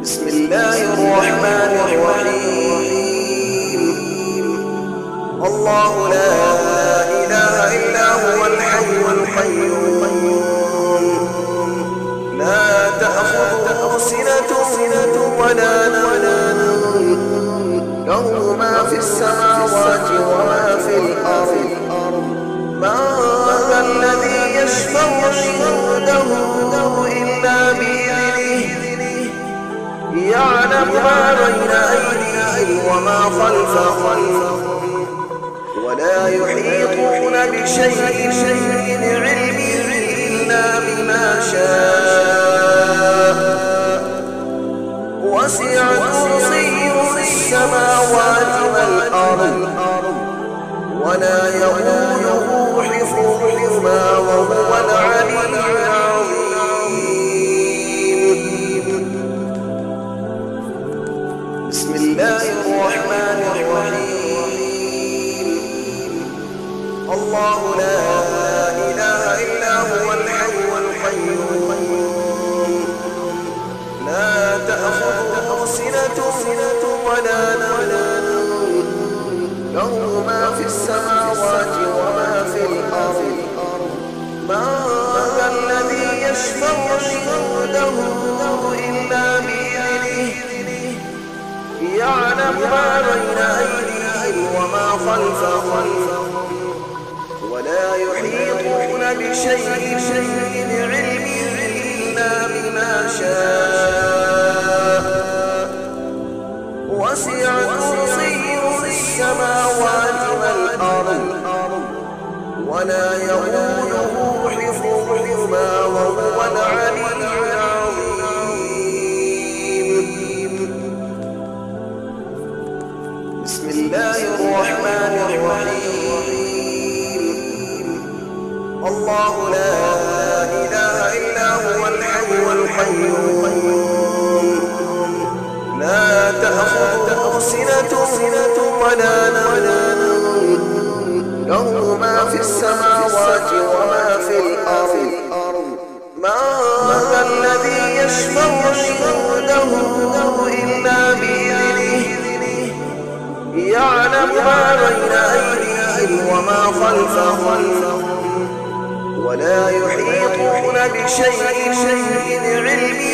بسم الله الرحمن الرحيم. الله لا إله إلا هو الحي القيوم، لا تأخذه سنة ولا نوم، له ما في السماوات وما في الأرض. من ذا الذي يشفع عنده إلا بإذنه، يعلم ما بين أيديهم وما خلفهم، ولا يحيطون بشيء من علمه إلا بما شاء. وسع كرسيه السماوات والأرض، ولا يؤوده حفظهما وهو العلي العظيم. بسم الله الرحمن الرحيم. الله لا إله إلا هو الحي القيوم، لا تأخذه سنة ولا نوم، له ما في السماوات وما في الأرض. من ذا الذي يشفع عنده إلا بإذنه، يعلم ما بين أيديهم وما خلفهم، ولا يحيطون بشيء من علمه إلا بما شاء. وسع كرسيه السماوات والأرض، ولا يؤوده حفظهما وهو العلي العظيم. بسم الله الرحمن الرحيم. الله لا إله إلا هو الحي القيوم، لا تأخذه سنة ولا نوم، له ما في السماوات وما في الأرض. من ذا الذي يشفع عنده إلا بإذنه، يعلم ما بين أيديهم وما خلفهم، ولا يحيطون بشيء من علمه